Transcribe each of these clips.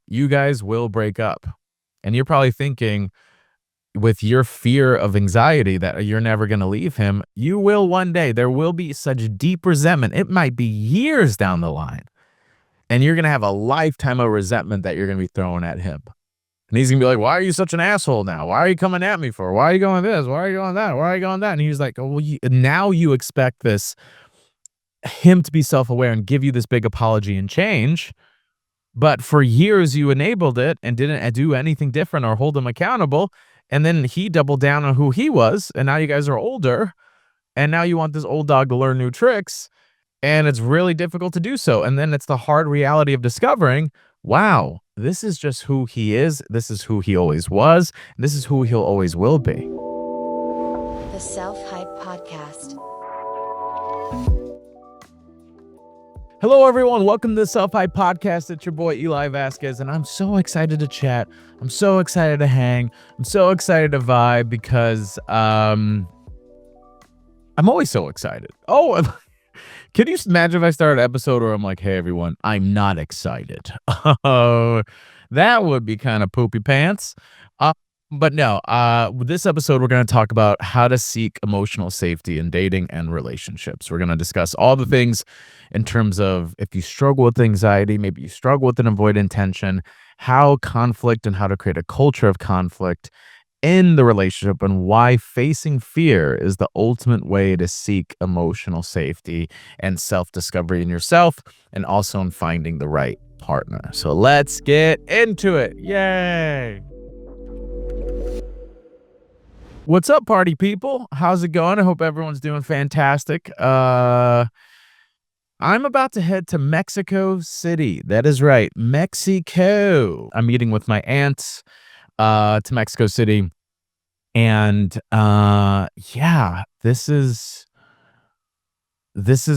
you guys will break up. And you're probably thinking, with your fear of anxiety that you're never going to leave him, you will one day. There will be such deep resentment. It might be years down the line. And you're going to have a lifetime of resentment that you're going to be throwing at him. And he's going to be like, why are you such an asshole now? Why are you coming at me for? Why are you going this? Why are you going that? Why are you going that? And he's like, oh, well, now you expect him to be self-aware and give you this big apology and change. But for years you enabled it and didn't do anything different or hold him accountable. And then he doubled down on who he was. And now you guys are older. And now you want this old dog to learn new tricks. And it's really difficult to do so. And then it's the hard reality of discovering, wow, this is just who he is. This is who he always was. This is who he'll always will be. The Self-Hype Podcast. Hello, everyone. Welcome to the Self-Hype Podcast. It's your boy, Eli Vasquez, and I'm so excited to chat. I'm so excited to hang. I'm so excited to vibe because I'm always so excited. Oh, can you imagine if I started an episode where I'm like, hey, everyone, I'm not excited? Oh, that would be kind of poopy pants. But no, with this episode, we're going to talk about how to seek emotional safety in dating and relationships. We're going to discuss all the things in terms of if you struggle with anxiety, maybe you struggle with an avoidant tension, how conflict and how to create a culture of conflict in the relationship, and why facing fear is the ultimate way to seek emotional safety and self-discovery in yourself, and also in finding the right partner. So let's get into it. Yay! What's up, party people? How's it going? I hope everyone's doing fantastic. I'm about to head to Mexico City. That is right, Mexico. I'm meeting with my aunt to Mexico City. And yeah, this is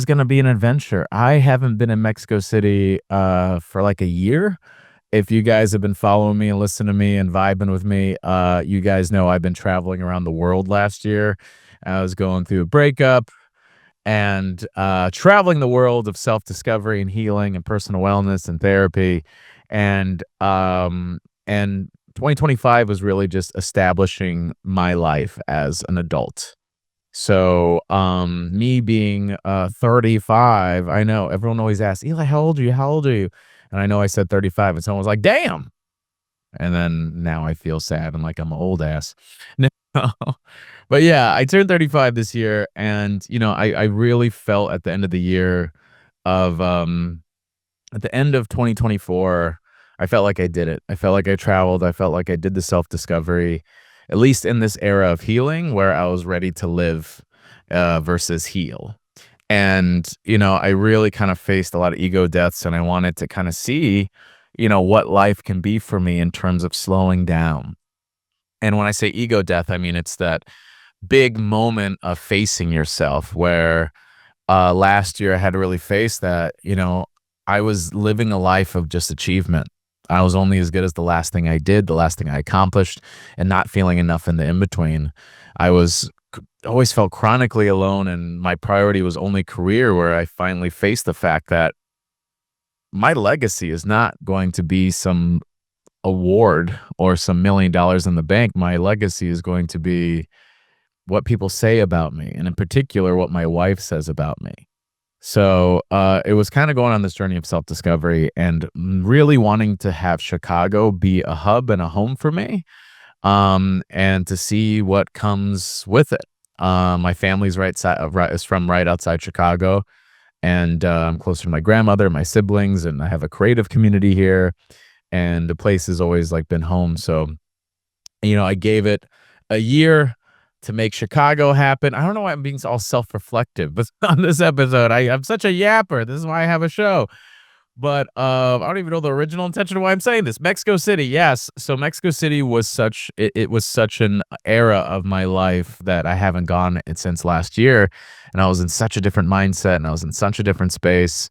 gonna be an adventure. I haven't been in Mexico City for like a year. If you guys have been following me and listening to me and vibing with me, you guys know I've been traveling around the world last year. I was going through a breakup and traveling the world of self-discovery and healing and personal wellness and therapy. And 2025 was really just establishing my life as an adult. So me being 35, I know everyone always asks, Eli, how old are you? How old are you? And I know I said 35 and someone was like, damn. And then now I feel sad and like I'm an old ass. No. But yeah, I turned 35 this year. And, you know, I really felt at the end of the year of, at the end of 2024, I felt like I did it. I felt like I traveled. I felt like I did the self-discovery, at least in this era of healing where I was ready to live versus heal. And, you know, I really kind of faced a lot of ego deaths, and I wanted to kind of see, you know, what life can be for me in terms of slowing down. And when I say ego death, I mean, it's that big moment of facing yourself where last year I had to really face that, you know, I was living a life of just achievement. I was only as good as the last thing I did, the last thing I accomplished, and not feeling enough in the in-between. I always felt chronically alone, and my priority was only career, where I finally faced the fact that my legacy is not going to be some award or some $1 million in the bank. My legacy is going to be what people say about me, and in particular, what my wife says about me. So it was kind of going on this journey of self-discovery and really wanting to have Chicago be a hub and a home for me, and to see what comes with it. My family's is from right outside Chicago, and I'm closer to my grandmother, my siblings, and I have a creative community here, and the place has always like been home. So, you know, I gave it a year to make Chicago happen. I don't know why I'm being all self-reflective, but on this episode, I'm such a yapper. This is why I have a show. But I don't even know the original intention of why I'm saying this. Mexico City, yes. So Mexico City was it was such an era of my life that I haven't gone since last year. And I was in such a different mindset, and I was in such a different space.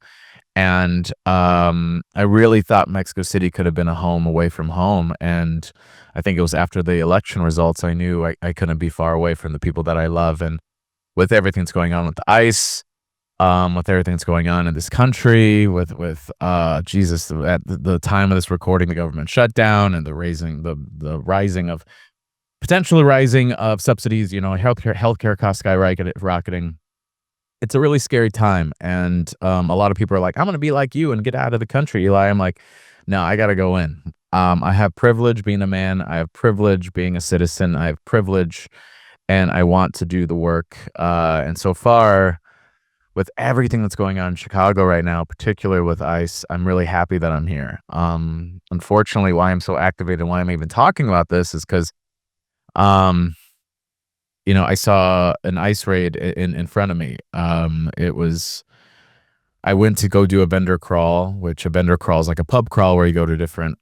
And I really thought Mexico City could have been a home away from home. And I think it was after the election results, I knew I couldn't be far away from the people that I love. And with everything that's going on with the ICE, with everything that's going on in this country, with Jesus, at the time of this recording, the government shutdown and the rising of potentially rising of subsidies, healthcare costs rocketing. It's a really scary time, and, a lot of people are like, "I'm gonna be like you and get out of the country, Eli." I'm like, "No, I gotta go in." I have privilege being a man, I have privilege being a citizen, I have privilege, and I want to do the work, and so far, with everything that's going on in Chicago right now, particularly with ICE, I'm really happy that I'm here. Unfortunately, why I'm so activated and why I'm even talking about this is 'cause, um I saw an ice raid in front of me. It was I went to go do a vendor crawl, which a vendor crawl is like a pub crawl where you go to different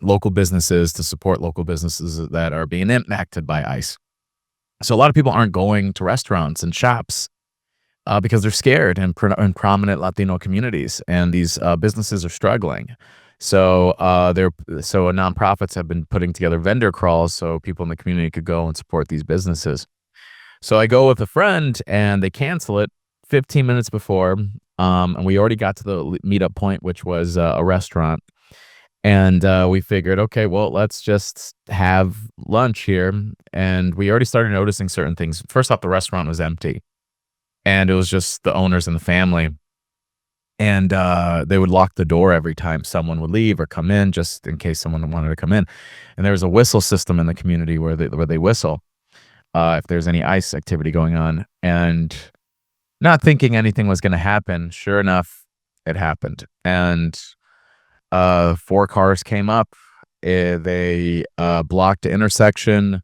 local businesses to support local businesses that are being impacted by ice. So a lot of people aren't going to restaurants and shops because they're scared in prominent Latino communities, and these businesses are struggling. So nonprofits have been putting together vendor crawls so people in the community could go and support these businesses. So I go with a friend and they cancel it 15 minutes before. And we already got to the meetup point, which was a restaurant. And we figured, okay, well, let's just have lunch here. And we already started noticing certain things. First off, the restaurant was empty and it was just the owners and the family. And they would lock the door every time someone would leave or come in, just in case someone wanted to come in. And there was a whistle system in the community where they whistle if there's any ice activity going on. And not thinking anything was gonna happen, sure enough, it happened, and, 4 cars came up, they, blocked the intersection,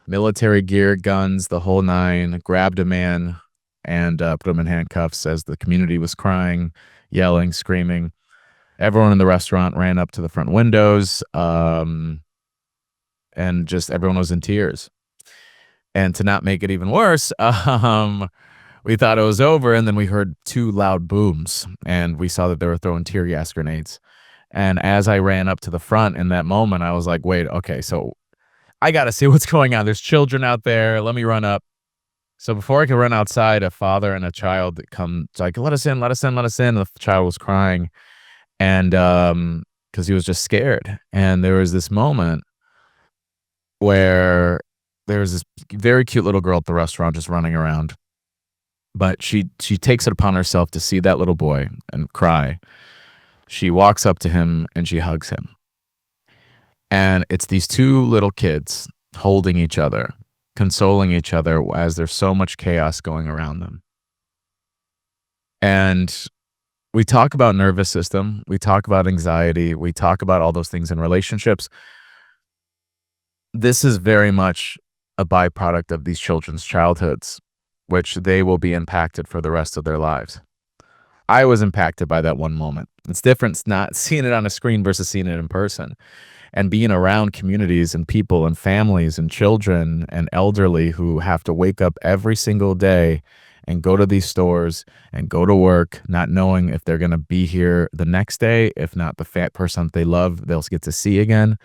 military gear, guns, the whole 9, grabbed a man, and, put him in handcuffs as the community was crying, yelling, screaming. Everyone in the restaurant ran up to the front windows, and just everyone was in tears. And to not make it even worse, we thought it was over, and then we heard 2 loud booms, and we saw that they were throwing tear gas grenades. And as I ran up to the front in that moment, I was like, "Wait, okay, so I gotta see what's going on. There's children out there. Let me run up." So before I could run outside, a father and a child come like, "Let us in, let us in, let us in." The child was crying, and because he was just scared. And there was this moment where there was this very cute little girl at the restaurant just running around. But she takes it upon herself to see that little boy and cry. She walks up to him and she hugs him. And it's these 2 little kids holding each other, consoling each other as there's so much chaos going around them. And we talk about nervous system, we talk about anxiety, we talk about all those things in relationships. This is very much a byproduct of these children's childhoods, which they will be impacted for the rest of their lives. I was impacted by that one moment. It's different not seeing it on a screen versus seeing it in person, and being around communities and people and families and children and elderly who have to wake up every single day and go to these stores and go to work, not knowing if they're gonna be here the next day, if not the fat person that they love, they'll get to see again.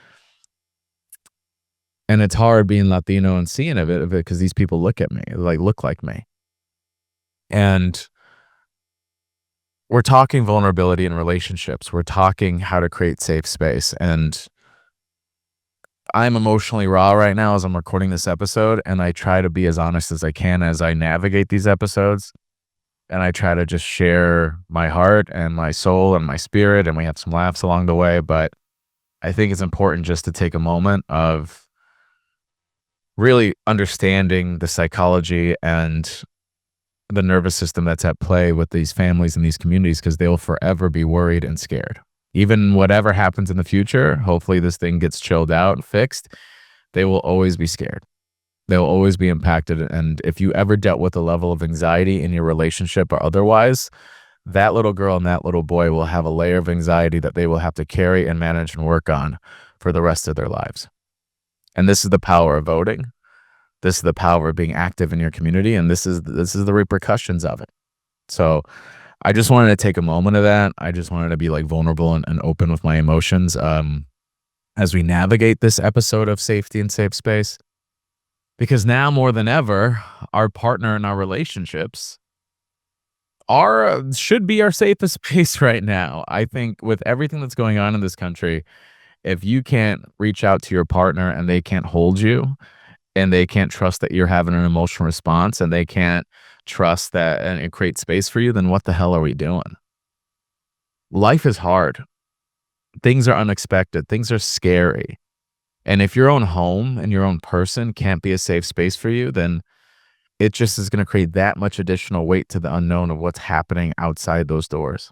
And it's hard being Latino and seeing of it because these people look like me. And we're talking vulnerability in relationships. We're talking how to create safe space. And I'm emotionally raw right now as I'm recording this episode. And I try to be as honest as I can as I navigate these episodes. And I try to just share my heart and my soul and my spirit. And we have some laughs along the way. But I think it's important just to take a moment of really understanding the psychology and the nervous system that's at play with these families and these communities because they will forever be worried and scared. Even whatever happens in the future, hopefully this thing gets chilled out and fixed, they will always be scared. They'll always be impacted. And if you ever dealt with a level of anxiety in your relationship or otherwise, that little girl and that little boy will have a layer of anxiety that they will have to carry and manage and work on for the rest of their lives. And this is the power of voting. This is the power of being active in your community, and this is the repercussions of it. So I just wanted to take a moment of that. I just wanted to be like vulnerable and open with my emotions as we navigate this episode of safety and safe space. Because now more than ever, our partner in our relationships should be our safest space right now. I think with everything that's going on in this country, if you can't reach out to your partner and they can't hold you and they can't trust that you're having an emotional response and they can't trust that and it creates space for you, then what the hell are we doing? Life is hard. Things are unexpected. Things are scary. And if your own home and your own person can't be a safe space for you, then it just is going to create that much additional weight to the unknown of what's happening outside those doors.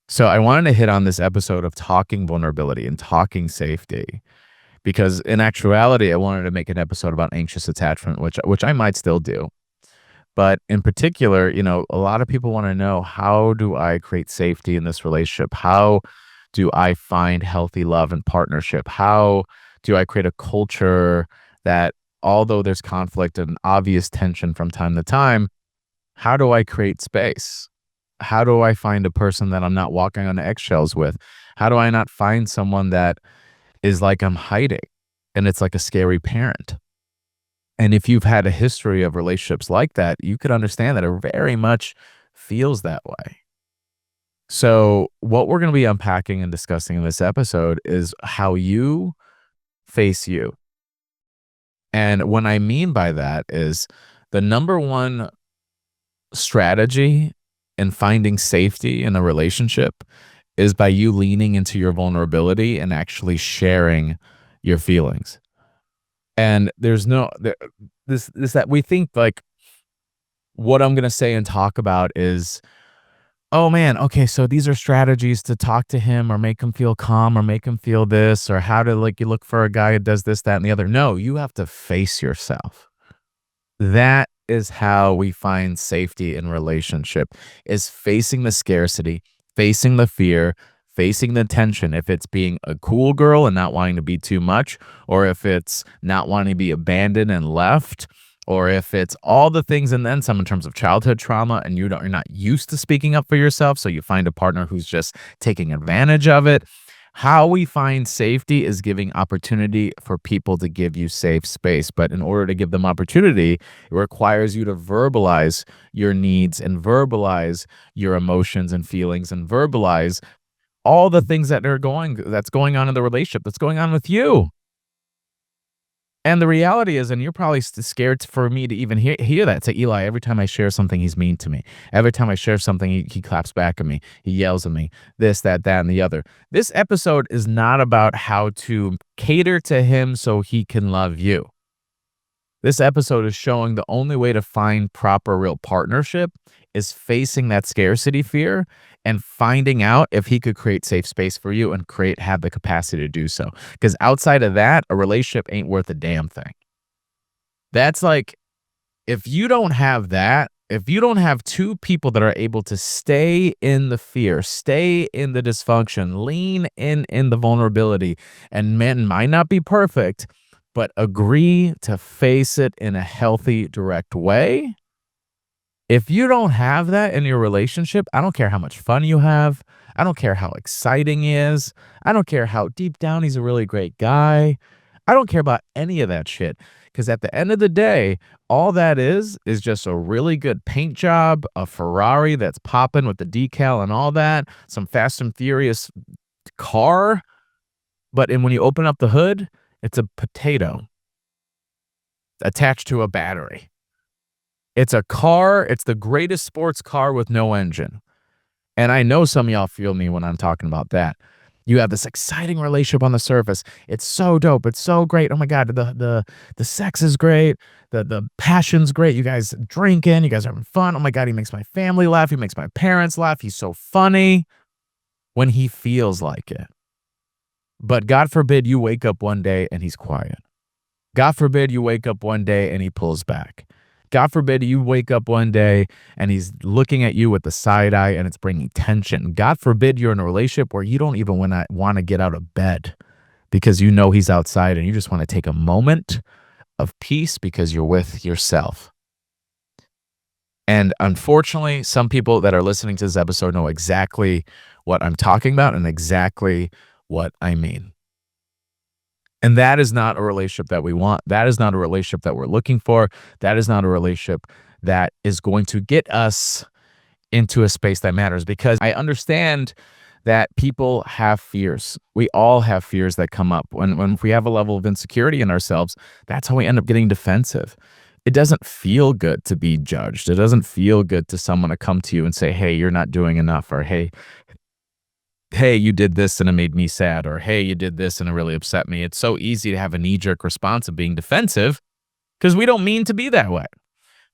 So I wanted to hit on this episode of talking vulnerability and talking safety because in actuality, I wanted to make an episode about anxious attachment, which I might still do. But in particular, a lot of people want to know, how do I create safety in this relationship? How do I find healthy love and partnership? How do I create a culture that, although there's conflict and obvious tension from time to time, how do I create space? How do I find a person that I'm not walking on eggshells with? How do I not find someone that is like I'm hiding and it's like a scary parent? And if you've had a history of relationships like that, you could understand that it very much feels that way. So, what we're going to be unpacking and discussing in this episode is how you face you. And what I mean by that is the number one strategy in finding safety in a relationship is by you leaning into your vulnerability and actually sharing your feelings. And there's no this that we think like what I'm gonna say and talk about is, oh man, okay, so these are strategies to talk to him or make him feel calm or make him feel this, or how to like you look for a guy who does this, that, and the other. No, you have to face yourself. That is how we find safety in relationship, is facing the scarcity, facing the fear, facing the tension. If it's being a cool girl and not wanting to be too much, or if it's not wanting to be abandoned and left, or if it's all the things and then some in terms of childhood trauma and you're not used to speaking up for yourself, so you find a partner who's just taking advantage of it. How we find safety is giving opportunity for people to give you safe space. But in order to give them opportunity, it requires you to verbalize your needs and verbalize your emotions and feelings and verbalize all the things that's going on in the relationship, that's going on with you. And the reality is, and you're probably scared for me to even hear that. Say, Eli, every time I share something, he's mean to me. Every time I share something, he claps back at me. He yells at me. This, that, and the other. This episode is not about how to cater to him so he can love you. This episode is showing the only way to find proper real partnership is facing that scarcity fear and finding out if he could create safe space for you and have the capacity to do so. Because outside of that, a relationship ain't worth a damn thing. That's like, if you don't have that, if you don't have two people that are able to stay in the fear, stay in the dysfunction, lean in the vulnerability, and men might not be perfect, but agree to face it in a healthy, direct way. If you don't have that in your relationship, I don't care how much fun you have. I don't care how exciting he is. I don't care how deep down he's a really great guy. I don't care about any of that shit. Because at the end of the day, all that is just a really good paint job, a Ferrari that's popping with the decal and all that, some Fast and Furious car. But when you open up the hood, it's a potato attached to a battery. It's a car. It's the greatest sports car with no engine. And I know some of y'all feel me when I'm talking about that. You have this exciting relationship on the surface. It's so dope. It's so great. Oh my God, the sex is great. The passion's great. You guys drinking. You guys are having fun. Oh my God, he makes my family laugh. He makes my parents laugh. He's so funny when he feels like it. But God forbid you wake up one day and he's quiet. God forbid you wake up one day and he pulls back. God forbid you wake up one day and he's looking at you with the side eye and it's bringing tension. God forbid you're in a relationship where you don't even want to get out of bed because you know he's outside and you just want to take a moment of peace because you're with yourself. And unfortunately, some people that are listening to this episode know exactly what I'm talking about and exactly what I mean. And that is not a relationship that we want. That is not a relationship that we're looking for. That is not a relationship that is going to get us into a space that matters, because I understand that people have fears. We all have fears that come up when we have a level of insecurity in ourselves. That's how we end up getting defensive. It doesn't feel good to be judged. It doesn't feel good to someone to come to you and say, "Hey, you're not doing enough," or "Hey, you did this and it made me sad," or "Hey, you did this and it really upset me." It's so easy to have a knee-jerk response of being defensive because we don't mean to be that way.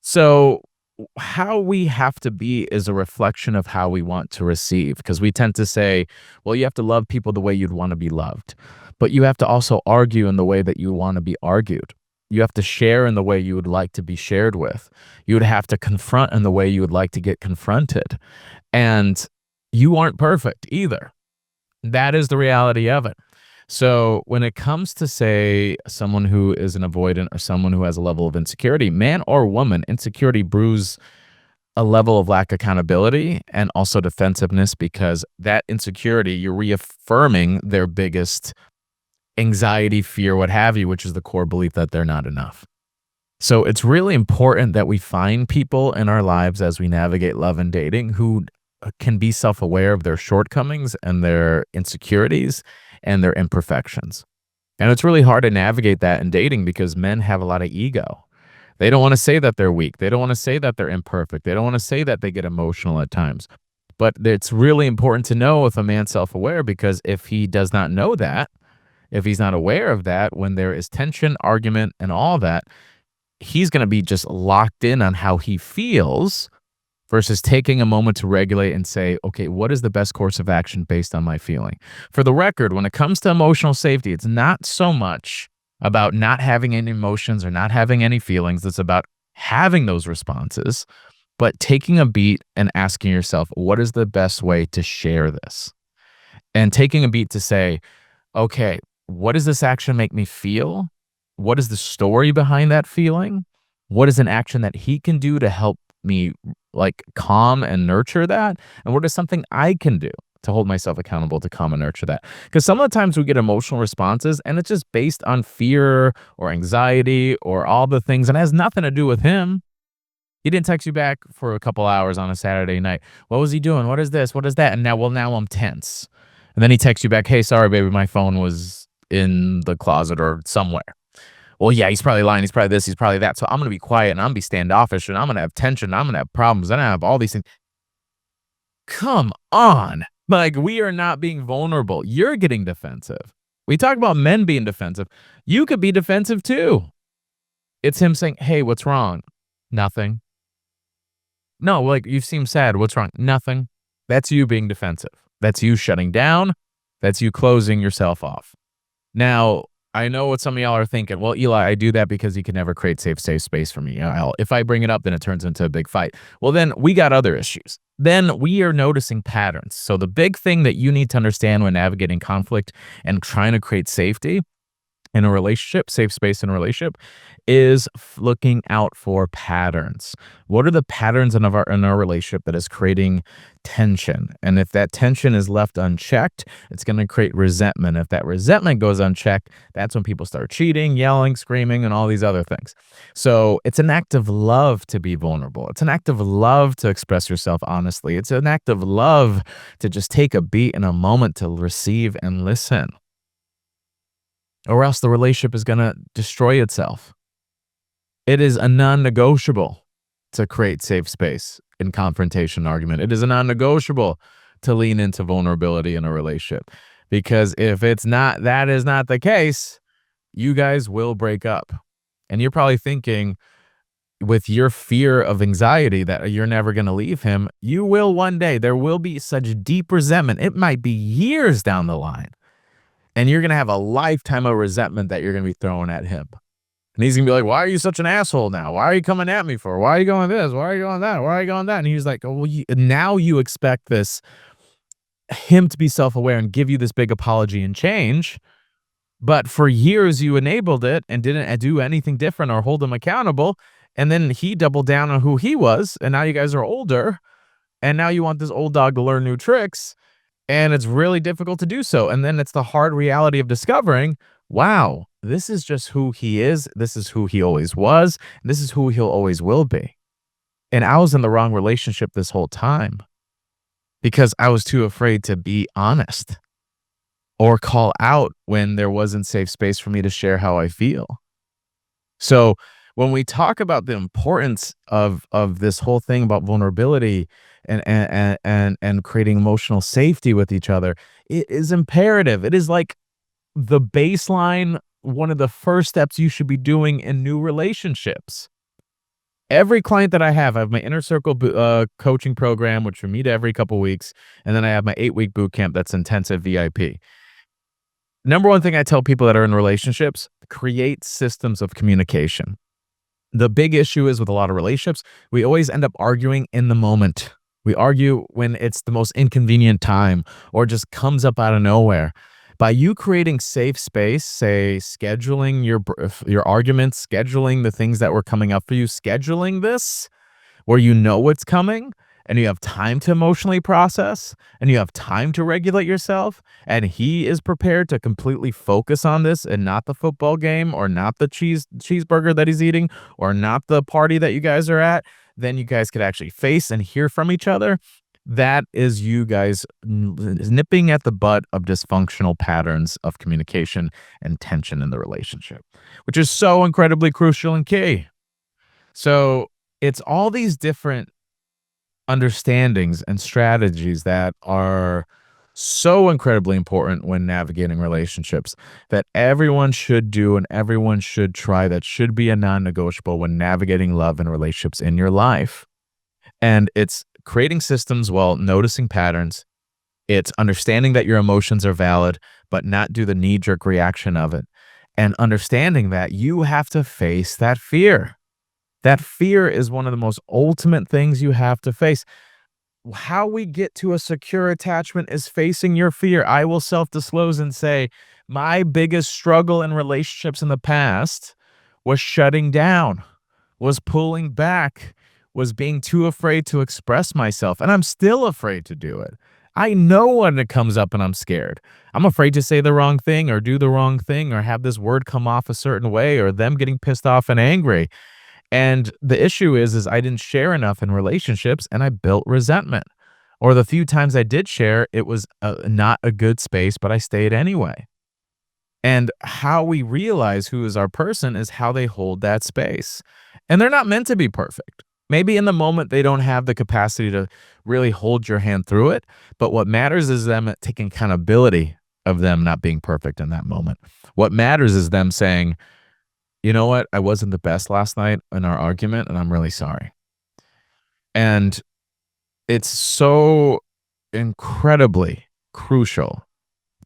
So, how we have to be is a reflection of how we want to receive, because we tend to say, well, you have to love people the way you'd want to be loved, but you have to also argue in the way that you want to be argued. You have to share in the way you would like to be shared with. You would have to confront in the way you would like to get confronted. And you aren't perfect either. That is the reality of it. So when it comes to, say, someone who is an avoidant or someone who has a level of insecurity, man or woman, insecurity brews a level of lack accountability and also defensiveness, because that insecurity, you're reaffirming their biggest anxiety, fear, what have you, which is the core belief that they're not enough. So it's really important that we find people in our lives as we navigate love and dating who can be self-aware of their shortcomings and their insecurities and their imperfections. And it's really hard to navigate that in dating because men have a lot of ego. They don't want to say that they're weak. They don't want to say that they're imperfect. They don't want to say that they get emotional at times. But it's really important to know if a man's self-aware, because if he does not know that, if he's not aware of that, when there is tension, argument, and all that, he's going to be just locked in on how he feels versus taking a moment to regulate and say, okay, what is the best course of action based on my feeling? For the record, when it comes to emotional safety, it's not so much about not having any emotions or not having any feelings. It's about having those responses, but taking a beat and asking yourself, what is the best way to share this? And taking a beat to say, okay, what does this action make me feel? What is the story behind that feeling? What is an action that he can do to help me like calm and nurture that? And what is something I can do to hold myself accountable to calm and nurture that? Because some of the times we get emotional responses and it's just based on fear or anxiety or all the things, and it has nothing to do with him. He didn't text you back for a couple hours on a Saturday night. What was he doing? What is this? What is that? And now I'm tense. And then he texts you back, hey, sorry, baby, my phone was in the closet or somewhere. Well, yeah, he's probably lying. He's probably this. He's probably that. So I'm going to be quiet and I'm going to be standoffish and I'm going to have tension. I'm going to have problems. And I have all these things. Come on. Like, we are not being vulnerable. You're getting defensive. We talk about men being defensive. You could be defensive too. It's him saying, hey, what's wrong? Nothing. No, like, you seem sad. What's wrong? Nothing. That's you being defensive. That's you shutting down. That's you closing yourself off. Now, I know what some of y'all are thinking. Well, Eli, I do that because he can never create safe space for me. If I bring it up, then it turns into a big fight. Well, then we got other issues. Then we are noticing patterns. So the big thing that you need to understand when navigating conflict and trying to create safety in a relationship, safe space in a relationship, is looking out for patterns. What are the patterns in our relationship that is creating tension? And if that tension is left unchecked, it's going to create resentment. If that resentment goes unchecked, that's when people start cheating, yelling, screaming, and all these other things. So it's an act of love to be vulnerable. It's an act of love to express yourself honestly. It's an act of love to just take a beat and a moment to receive and listen, or else the relationship is going to destroy itself. It is a non-negotiable to create safe space in confrontation argument. It is a non-negotiable to lean into vulnerability in a relationship, because if it's not, that is not the case, you guys will break up. And you're probably thinking, with your fear of anxiety that you're never going to leave him, you will one day. There will be such deep resentment. It might be years down the line. And you're going to have a lifetime of resentment that you're going to be throwing at him. And he's going to be like, why are you such an asshole now? Why are you coming at me for? Why are you going this? Why are you going that? Why are you going that? And he's like, oh, well, now you expect him to be self-aware and give you this big apology and change. But for years you enabled it and didn't do anything different or hold him accountable. And then he doubled down on who he was. And now you guys are older. And now you want this old dog to learn new tricks. And it's really difficult to do so. And then it's the hard reality of discovering, wow, this is just who he is. This is who he always was. This is who he'll always will be. And I was in the wrong relationship this whole time because I was too afraid to be honest or call out when there wasn't safe space for me to share how I feel. So when we talk about the importance of this whole thing about vulnerability and creating emotional safety with each other, it is imperative. It is like the baseline, one of the first steps you should be doing in new relationships. Every client that I have my inner circle coaching program, which we meet every couple weeks, and then I have my 8-week boot camp that's intensive VIP. Number one thing I tell people that are in relationships, create systems of communication. The big issue is with a lot of relationships, we always end up arguing in the moment. We argue when it's the most inconvenient time or just comes up out of nowhere. By you creating safe space, say scheduling your arguments, scheduling the things that were coming up for you, scheduling this where you know what's coming and you have time to emotionally process and you have time to regulate yourself and he is prepared to completely focus on this and not the football game or not the cheeseburger that he's eating or not the party that you guys are at, then you guys could actually face and hear from each other. That is you guys nipping at the butt of dysfunctional patterns of communication and tension in the relationship, which is so incredibly crucial and key. So it's all these different understandings and strategies that are so incredibly important when navigating relationships that everyone should do and everyone should try, that should be a non-negotiable when navigating love and relationships in your life. And it's creating systems while noticing patterns. It's understanding that your emotions are valid, but not do the knee-jerk reaction of it. And understanding that you have to face that fear. That fear is one of the most ultimate things you have to face. How we get to a secure attachment is facing your fear. I will self-disclose and say, my biggest struggle in relationships in the past was shutting down, was pulling back, was being too afraid to express myself, and I'm still afraid to do it. I know when it comes up and I'm scared. I'm afraid to say the wrong thing or do the wrong thing or have this word come off a certain way or them getting pissed off and angry. And the issue is I didn't share enough in relationships and I built resentment. Or the few times I did share, it was not a good space, but I stayed anyway. And how we realize who is our person is how they hold that space. And they're not meant to be perfect. Maybe in the moment they don't have the capacity to really hold your hand through it, but what matters is them taking accountability of them not being perfect in that moment. What matters is them saying, you know what? I wasn't the best last night in our argument, and I'm really sorry. And it's so incredibly crucial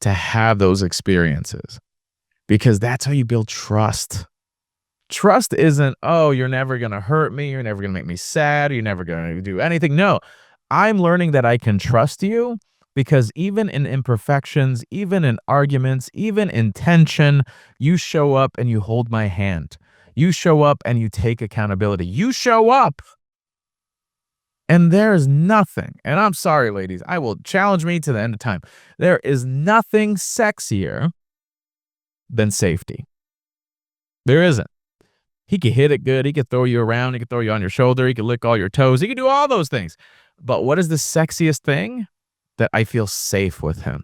to have those experiences because that's how you build trust. Trust isn't, oh, you're never going to hurt me. You're never going to make me sad. You're never going to do anything. No, I'm learning that I can trust you because even in imperfections, even in arguments, even in tension, you show up and you hold my hand. You show up and you take accountability. You show up and there is nothing, and I'm sorry, ladies, I will challenge me to the end of time. There is nothing sexier than safety. There isn't. He could hit it good. He could throw you around. He could throw you on your shoulder. He could lick all your toes. He could do all those things. But what is the sexiest thing? That I feel safe with him,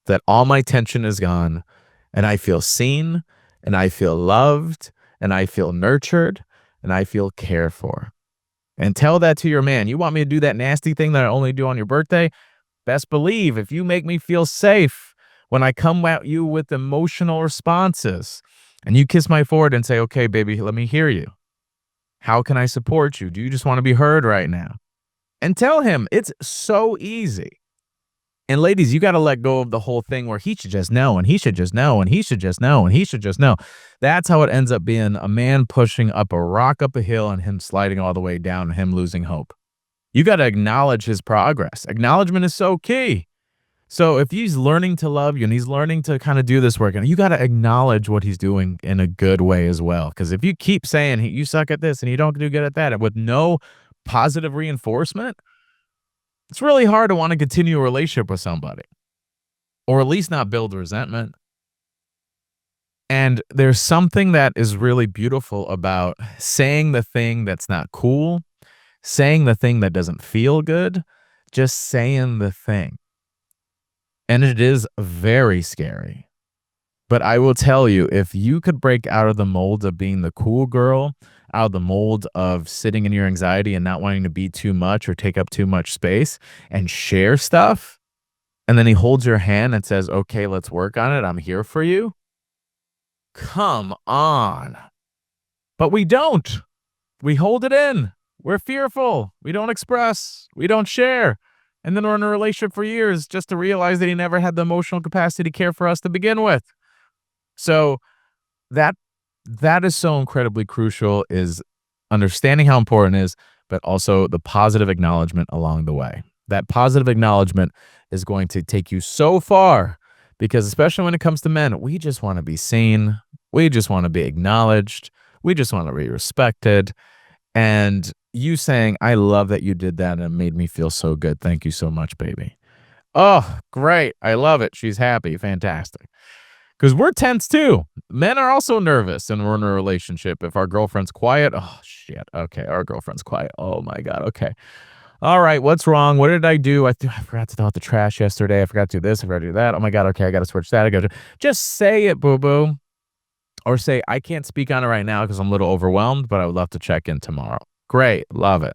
that all my tension is gone and I feel seen and I feel loved and I feel nurtured and I feel cared for. And tell that to your man. You want me to do that nasty thing that I only do on your birthday? Best believe if you make me feel safe when I come at you with emotional responses and you kiss my forehead and say, okay, baby, let me hear you. How can I support you? Do you just want to be heard right now? And tell him it's so easy. And ladies, you got to let go of the whole thing where he should just know and he should just know and he should just know and he should just know. That's how it ends up being a man pushing up a rock up a hill and him sliding all the way down and him losing hope. You got to acknowledge his progress. Acknowledgement is so key. So if he's learning to love you and he's learning to kind of do this work, and you got to acknowledge what he's doing in a good way as well. Because if you keep saying you suck at this and you don't do good at that, and with no positive reinforcement, it's really hard to want to continue a relationship with somebody or at least not build resentment. And there's something that is really beautiful about saying the thing that's not cool, saying the thing that doesn't feel good, just saying the thing. And it is very scary. But I will tell you, if you could break out of the mold of being the cool girl, out of the mold of sitting in your anxiety and not wanting to be too much or take up too much space and share stuff, and then he holds your hand and says, "Okay, let's work on it. I'm here for you." Come on. But we don't. We hold it in. We're fearful. We don't express. We don't share. And then we're in a relationship for years just to realize that he never had the emotional capacity to care for us to begin with. So that that is so incredibly crucial, is understanding how important it is, but also the positive acknowledgement along the way. That positive acknowledgement is going to take you so far, because especially when it comes to men, we just want to be seen. We just want to be acknowledged. We just want to be respected. And you saying, "I love that you did that and it made me feel so good. Thank you so much, baby." Oh, great. I love it. She's happy. Fantastic. Because we're tense too. Men are also nervous and we're in a relationship. If our girlfriend's quiet, oh shit. Okay, our girlfriend's quiet. Oh my god. Okay. All right. What's wrong? What did I do? I forgot to throw out the trash yesterday. I forgot to do this. I forgot to do that. Oh my god. Okay, I got to switch that. I got to just say it, boo boo, or say I can't speak on it right now because I'm a little overwhelmed, but I would love to check in tomorrow. Great, love it.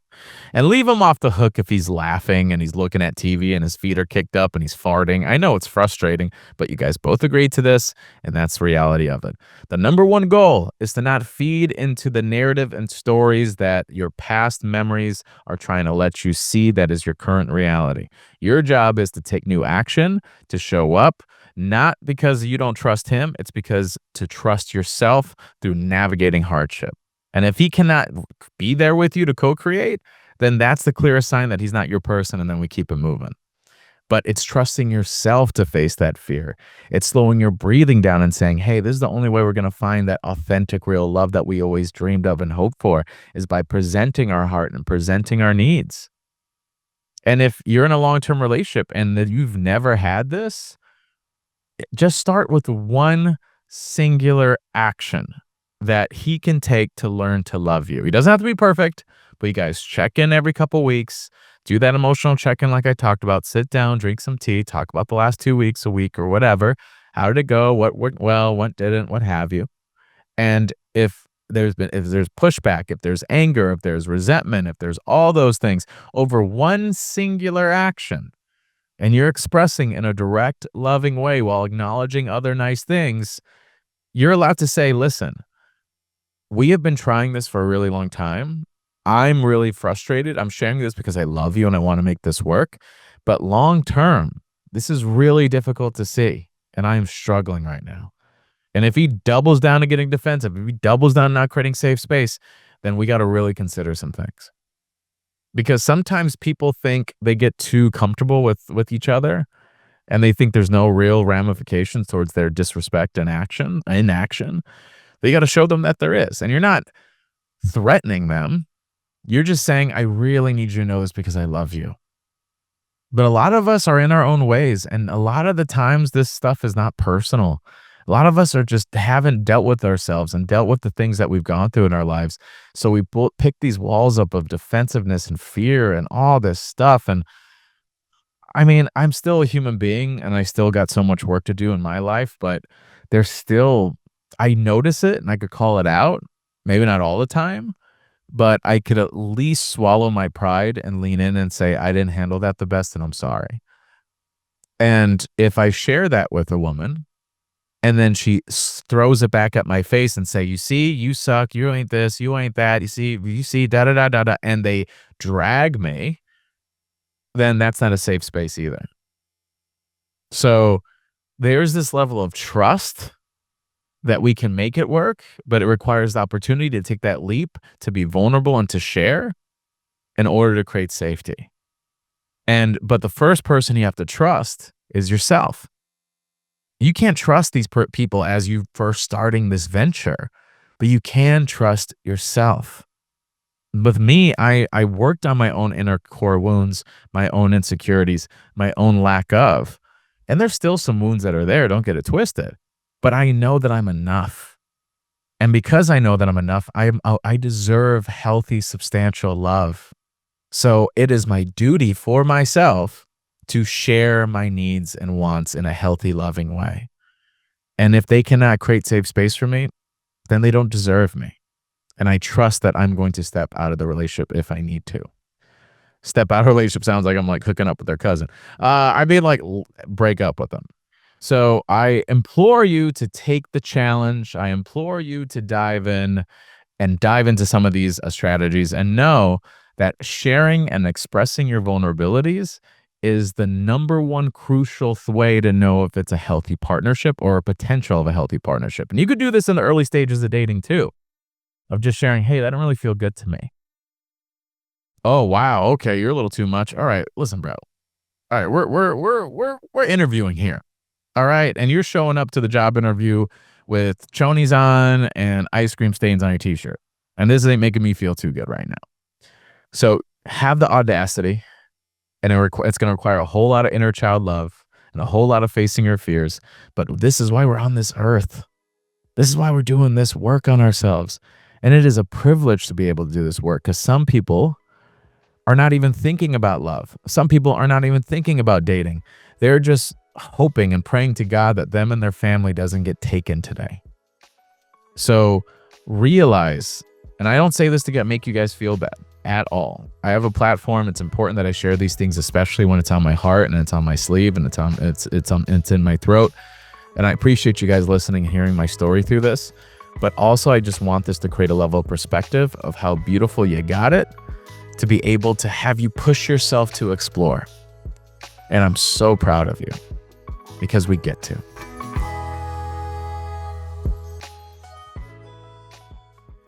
And leave him off the hook if he's laughing and he's looking at TV and his feet are kicked up and he's farting. I know it's frustrating, but you guys both agreed to this, and that's the reality of it. The number one goal is to not feed into the narrative and stories that your past memories are trying to let you see that is your current reality. Your job is to take new action, to show up, not because you don't trust him, it's because to trust yourself through navigating hardship. And if he cannot be there with you to co-create, then that's the clearest sign that he's not your person, and then we keep it moving. But it's trusting yourself to face that fear. It's slowing your breathing down and saying, "Hey, this is the only way we're going to find that authentic, real love that we always dreamed of and hoped for, is by presenting our heart and presenting our needs." And if you're in a long-term relationship and that you've never had this, just start with one singular action that he can take to learn to love you. He doesn't have to be perfect, but you guys check in every couple weeks, do that emotional check in like I talked about, sit down, drink some tea, talk about the last 2 weeks, a week, or whatever. How did it go? What worked well, what didn't, what have you. And if there's pushback, if there's anger, if there's resentment, if there's all those things over one singular action, and you're expressing in a direct, loving way while acknowledging other nice things, you're allowed to say, "Listen, we have been trying this for a really long time. I'm really frustrated. I'm sharing this because I love you and I want to make this work. But long term, this is really difficult to see. And I am struggling right now." And if he doubles down to getting defensive, if he doubles down not creating safe space, then we got to really consider some things. Because sometimes people think they get too comfortable with each other and they think there's no real ramifications towards their disrespect and inaction. But you got to show them that there is. And you're not threatening them. You're just saying, "I really need you to know this because I love you." But a lot of us are in our own ways. And a lot of the times this stuff is not personal. A lot of us are just haven't dealt with ourselves and dealt with the things that we've gone through in our lives. So we pick these walls up of defensiveness and fear and all this stuff. And I mean, I'm still a human being and I still got so much work to do in my life, but there's still, I notice it and I could call it out. Maybe not all the time, but I could at least swallow my pride and lean in and say, "I didn't handle that the best and I'm sorry." And if I share that with a woman and then she throws it back at my face and say, "You see, you suck, you ain't this, you ain't that, you see, da da da da da," and they drag me, then that's not a safe space either. So there's this level of trust that we can make it work, but it requires the opportunity to take that leap, to be vulnerable and to share in order to create safety. But the first person you have to trust is yourself. You can't trust these people as you first starting this venture, but you can trust yourself. With me, I worked on my own inner core wounds, my own insecurities, my own lack of, and there's still some wounds that are there. Don't get it twisted, but I know that I'm enough. And because I know that I'm enough, I deserve healthy, substantial love. So it is my duty for myself to share my needs and wants in a healthy, loving way. And if they cannot create safe space for me, then they don't deserve me. And I trust that I'm going to step out of the relationship if I need to. Step out of a relationship sounds like I'm like hooking up with their cousin. I mean, like break up with them. So I implore you to take the challenge. I implore you to dive in and dive into some of these strategies and know that sharing and expressing your vulnerabilities is the number one crucial way to know if it's a healthy partnership or a potential of a healthy partnership. And you could do this in the early stages of dating too, of just sharing, hey, that didn't really feel good to me. Oh wow, okay, you're a little too much. All right, listen, bro. All right, we're interviewing here. All right, and you're showing up to the job interview with chonies on and ice cream stains on your t-shirt. And this ain't making me feel too good right now. So have the audacity, and it's going to require a whole lot of inner child love and a whole lot of facing your fears. But this is why we're on this earth. This is why we're doing this work on ourselves. And it is a privilege to be able to do this work because some people are not even thinking about love. Some people are not even thinking about dating. They're just hoping and praying to God that them and their family doesn't get taken today. So realize, and I don't say this to make you guys feel bad at all. I have a platform. It's important that I share these things, especially when it's on my heart and it's on my sleeve and it's in my throat. And I appreciate you guys listening and hearing my story through this. But also, I just want this to create a level of perspective of how beautiful you got it, to be able to have you push yourself to explore. And I'm so proud of you because we get to.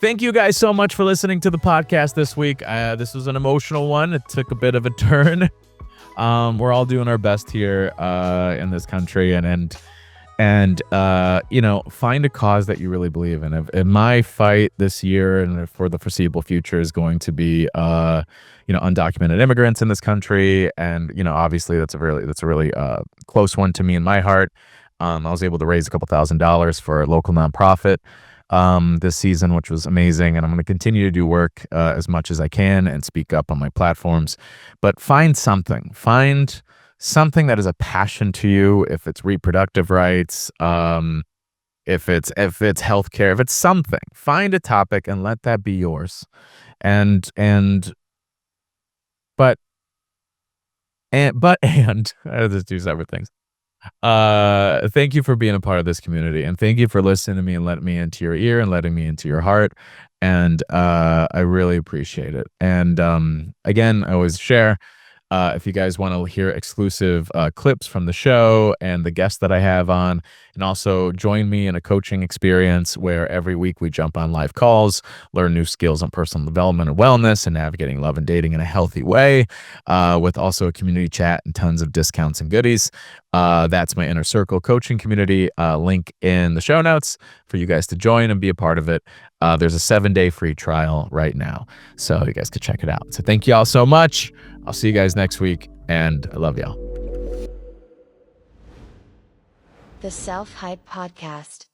Thank you guys so much for listening to the podcast this week. This was an emotional one. It took a bit of a turn. We're all doing our best here in this country, and you know, find a cause that you really believe in. And my fight this year and for the foreseeable future is going to be, you know, undocumented immigrants in this country. And, you know, obviously that's a really close one to me in my heart. I was able to raise a couple $1,000s for a local nonprofit this season, which was amazing. And I'm going to continue to do work as much as I can and speak up on my platforms. But find something that is a passion to you. If it's reproductive rights, if it's healthcare, if it's something, find a topic and let that be yours. But there's two separate things. Thank you for being a part of this community, and thank you for listening to me and letting me into your ear and letting me into your heart. And I really appreciate it. And again, I always share. If you guys want to hear exclusive clips from the show and the guests that I have on, and also join me in a coaching experience where every week we jump on live calls, learn new skills on personal development and wellness and navigating love and dating in a healthy way, with also a community chat and tons of discounts and goodies. That's my Inner Circle coaching community. Link in the show notes for you guys to join and be a part of it. There's a 7-day free trial right now, so you guys can check it out. So thank you all so much. I'll see you guys next week, and I love y'all. The Self Hype Podcast.